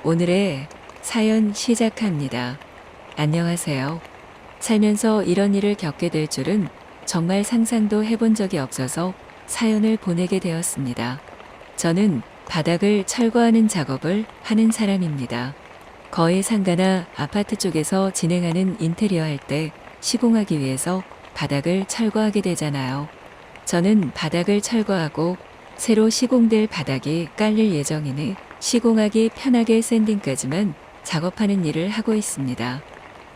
오늘의 사연 시작합니다. 안녕하세요. 살면서 이런 일을 겪게 될 줄은 정말 상상도 해본 적이 없어서 사연을 보내게 되었습니다. 저는 바닥을 철거하는 작업을 하는 사람입니다. 거의 상가나 아파트 쪽에서 진행하는 인테리어 할 때 시공하기 위해서 바닥을 철거하게 되잖아요. 저는 바닥을 철거하고 새로 시공될 바닥이 깔릴 예정이니 시공하기 편하게 샌딩까지만 작업하는 일을 하고 있습니다.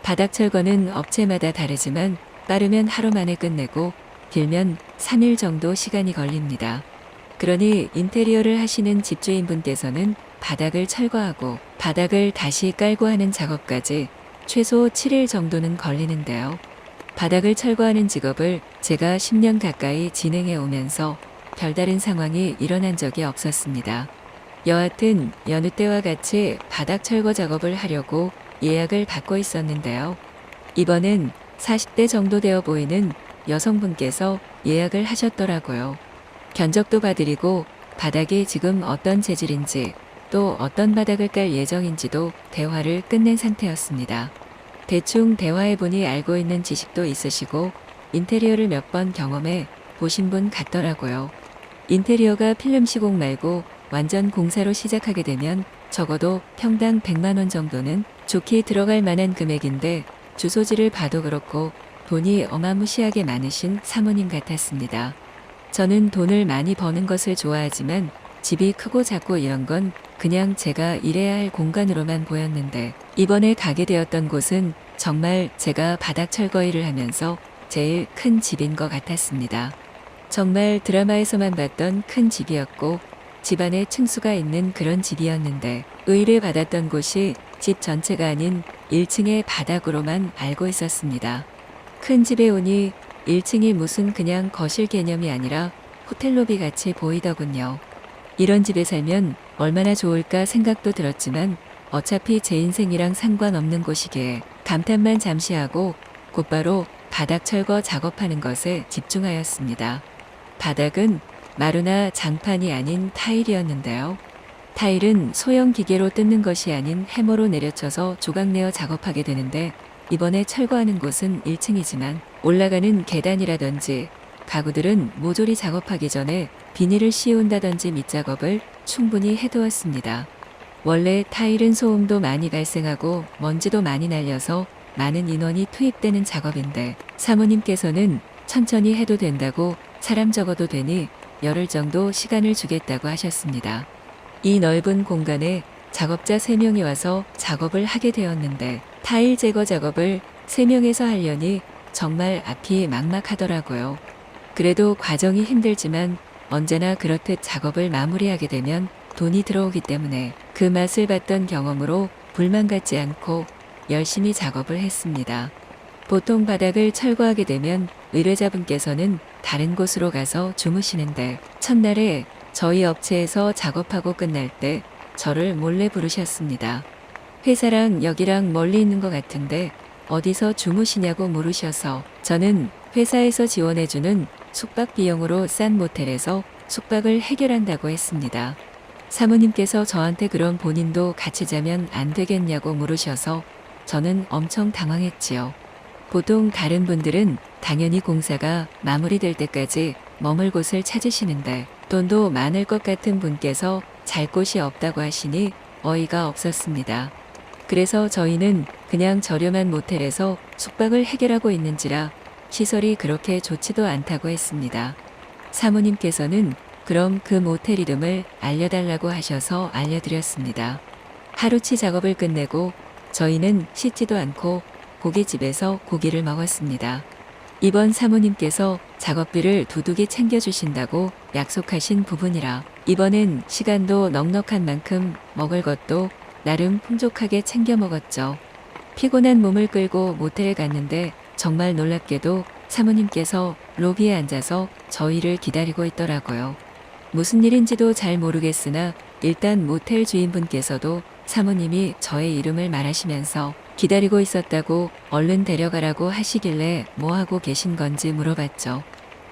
바닥 철거는 업체마다 다르지만 빠르면 하루 만에 끝내고 길면 3일 정도 시간이 걸립니다. 그러니 인테리어를 하시는 집주인분께서는 바닥을 철거하고 바닥을 다시 깔고 하는 작업까지 최소 7일 정도는 걸리는데요. 바닥을 철거하는 직업을 제가 10년 가까이 진행해 오면서 별다른 상황이 일어난 적이 없었습니다. 여하튼 여느 때와 같이 바닥 철거 작업을 하려고 예약을 받고 있었는데요. 이번엔 40대 정도 되어 보이는 여성분께서 예약을 하셨더라고요. 견적도 봐드리고 바닥이 지금 어떤 재질인지 또 어떤 바닥을 깔 예정인지도 대화를 끝낸 상태였습니다. 대충 대화해보니 알고 있는 지식도 있으시고 인테리어를 몇 번 경험해 보신 분 같더라고요. 인테리어가 필름 시공 말고 완전 공사로 시작하게 되면 적어도 평당 100만 원 정도는 좋게 들어갈 만한 금액인데 주소지를 봐도 그렇고 돈이 어마무시하게 많으신 사모님 같았습니다. 저는 돈을 많이 버는 것을 좋아하지만 집이 크고 작고 이런 건 그냥 제가 일해야 할 공간으로만 보였는데 이번에 가게 되었던 곳은 정말 제가 바닥 철거 일을 하면서 제일 큰 집인 것 같았습니다. 정말 드라마에서만 봤던 큰 집이었고 집안에 층수가 있는 그런 집이었는데 의뢰 받았던 곳이 집 전체가 아닌 1층의 바닥으로만 알고 있었습니다. 큰 집에 오니 1층이 무슨 그냥 거실 개념이 아니라 호텔 로비 같이 보이더군요. 이런 집에 살면 얼마나 좋을까 생각도 들었지만 어차피 제 인생이랑 상관없는 곳이기에 감탄만 잠시 하고 곧바로 바닥 철거 작업하는 것에 집중하였습니다. 바닥은 마루나 장판이 아닌 타일이었는데요. 타일은 소형 기계로 뜯는 것이 아닌 해머로 내려쳐서 조각내어 작업하게 되는데 이번에 철거하는 곳은 1층이지만 올라가는 계단이라든지 가구들은 모조리 작업하기 전에 비닐을 씌운다든지 밑작업을 충분히 해두었습니다. 원래 타일은 소음도 많이 발생하고 먼지도 많이 날려서 많은 인원이 투입되는 작업인데 사모님께서는 천천히 해도 된다고 사람 적어도 되니 열흘 정도 시간을 주겠다고 하셨습니다. 이 넓은 공간에 작업자 3명이 와서 작업을 하게 되었는데 타일 제거 작업을 3명에서 하려니 정말 앞이 막막하더라고요. 그래도 과정이 힘들지만 언제나 그렇듯 작업을 마무리하게 되면 돈이 들어오기 때문에 그 맛을 봤던 경험으로 불만 갖지 않고 열심히 작업을 했습니다. 보통 바닥을 철거하게 되면 의뢰자분께서는 다른 곳으로 가서 주무시는데 첫날에 저희 업체에서 작업하고 끝날 때 저를 몰래 부르셨습니다. 회사랑 여기랑 멀리 있는 것 같은데 어디서 주무시냐고 물으셔서 저는 회사에서 지원해주는 숙박 비용으로 싼 모텔에서 숙박을 해결한다고 했습니다. 사모님께서 저한테 그럼 본인도 같이 자면 안 되겠냐고 물으셔서 저는 엄청 당황했지요. 보통 다른 분들은 당연히 공사가 마무리될 때까지 머물 곳을 찾으시는데 돈도 많을 것 같은 분께서 잘 곳이 없다고 하시니 어이가 없었습니다. 그래서 저희는 그냥 저렴한 모텔에서 숙박을 해결하고 있는지라 시설이 그렇게 좋지도 않다고 했습니다. 사모님께서는 그럼 그 모텔 이름을 알려달라고 하셔서 알려드렸습니다. 하루치 작업을 끝내고 저희는 씻지도 않고 고깃집에서 고기를 먹었습니다. 이번 사모님께서 작업비를 두둑이 챙겨주신다고 약속하신 부분이라 이번엔 시간도 넉넉한 만큼 먹을 것도 나름 풍족하게 챙겨 먹었죠. 피곤한 몸을 끌고 모텔에 갔는데 정말 놀랍게도 사모님께서 로비에 앉아서 저희를 기다리고 있더라고요. 무슨 일인지도 잘 모르겠으나 일단 모텔 주인분께서도 사모님이 저의 이름을 말하시면서 기다리고 있었다고 얼른 데려가라고 하시길래 뭐 하고 계신 건지 물어봤죠.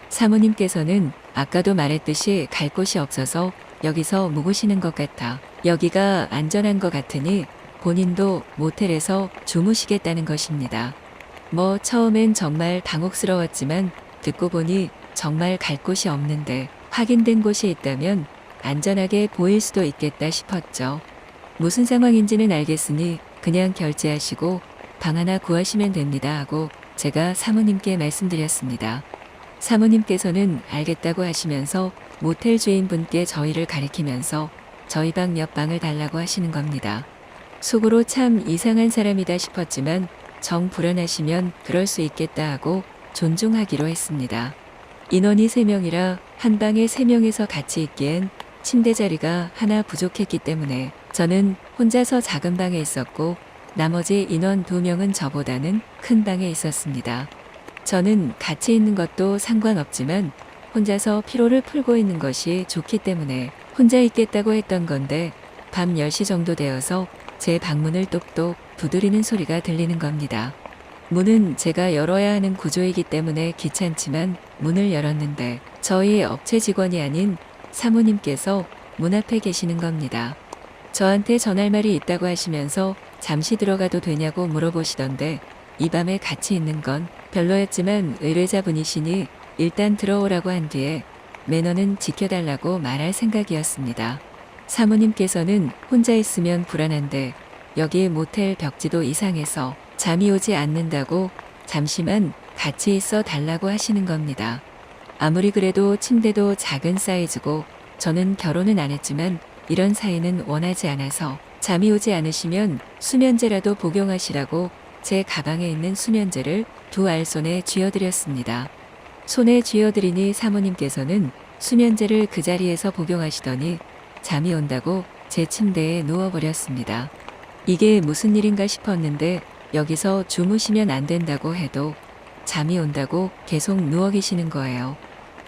사모님께서는 아까도 말했듯이 갈 곳이 없어서 여기서 묵으시는 것 같아. 여기가 안전한 것 같으니 본인도 모텔에서 주무시겠다는 것입니다. 뭐 처음엔 정말 당혹스러웠지만 듣고 보니 정말 갈 곳이 없는데 확인된 곳이 있다면 안전하게 보일 수도 있겠다 싶었죠. 무슨 상황인지는 알겠으니 그냥 결제하시고 방 하나 구하시면 됩니다 하고 제가 사모님께 말씀드렸습니다. 사모님께서는 알겠다고 하시면서 모텔 주인분께 저희를 가리키면서 저희 방 몇 방을 달라고 하시는 겁니다. 속으로 참 이상한 사람이다 싶었지만 정 불안하시면 그럴 수 있겠다 하고 존중하기로 했습니다. 인원이 3명이라 한 방에 3명에서 같이 있기엔 침대 자리가 하나 부족했기 때문에 저는 혼자서 작은 방에 있었고 나머지 인원 2명은 저보다는 큰 방에 있었습니다. 저는 같이 있는 것도 상관없지만 혼자서 피로를 풀고 있는 것이 좋기 때문에 혼자 있겠다고 했던 건데 밤 10시 정도 되어서 제 방문을 똑똑 두드리는 소리가 들리는 겁니다. 문은 제가 열어야 하는 구조이기 때문에 귀찮지만 문을 열었는데 저희 업체 직원이 아닌 사모님께서 문 앞에 계시는 겁니다. 저한테 전할 말이 있다고 하시면서 잠시 들어가도 되냐고 물어보시던데 이 밤에 같이 있는 건 별로였지만 의뢰자분이시니 일단 들어오라고 한 뒤에 매너는 지켜달라고 말할 생각이었습니다. 사모님께서는 혼자 있으면 불안한데 여기 모텔 벽지도 이상해서 잠이 오지 않는다고 잠시만 같이 있어 달라고 하시는 겁니다. 아무리 그래도 침대도 작은 사이즈고 저는 결혼은 안 했지만 이런 사이는 원하지 않아서 잠이 오지 않으시면 수면제라도 복용하시라고 제 가방에 있는 수면제를 2알손에 쥐어드렸습니다. 손에 쥐어드리니 사모님께서는 수면제를 그 자리에서 복용하시더니 잠이 온다고 제 침대에 누워버렸습니다. 이게 무슨 일인가 싶었는데 여기서 주무시면 안 된다고 해도 잠이 온다고 계속 누워 계시는 거예요.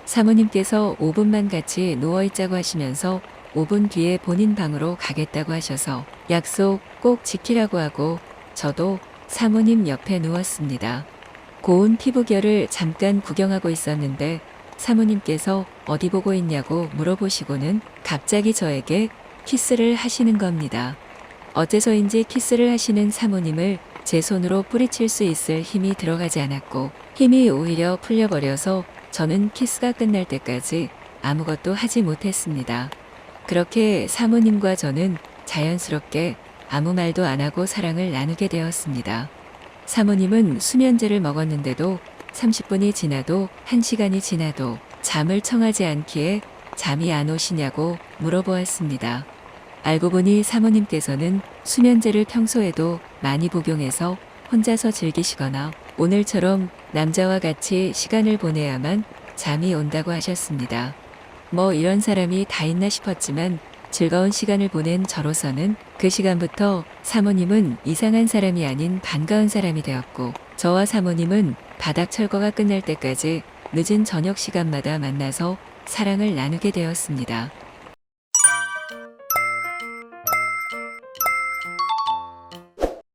사모님께서 5분만 같이 누워있자고 하시면서 5분 뒤에 본인 방으로 가겠다고 하셔서 약속 꼭 지키라고 하고 저도 사모님 옆에 누웠습니다. 고운 피부결을 잠깐 구경하고 있었는데 사모님께서 어디 보고 있냐고 물어보시고는 갑자기 저에게 키스를 하시는 겁니다. 어째서인지 키스를 하시는 사모님을 제 손으로 뿌리칠 수 있을 힘이 들어가지 않았고 힘이 오히려 풀려버려서 저는 키스가 끝날 때까지 아무것도 하지 못했습니다. 그렇게 사모님과 저는 자연스럽게 아무 말도 안 하고 사랑을 나누게 되었습니다. 사모님은 수면제를 먹었는데도 30분이 지나도 1시간이 지나도 잠을 청하지 않기에 잠이 안 오시냐고 물어보았습니다. 알고 보니 사모님께서는 수면제를 평소에도 많이 복용해서 혼자서 즐기시거나 오늘처럼 남자와 같이 시간을 보내야만 잠이 온다고 하셨습니다. 뭐 이런 사람이 다 있나 싶었지만 즐거운 시간을 보낸 저로서는 그 시간부터 사모님은 이상한 사람이 아닌 반가운 사람이 되었고 저와 사모님은 바닥 철거가 끝날 때까지 늦은 저녁 시간마다 만나서 사랑을 나누게 되었습니다.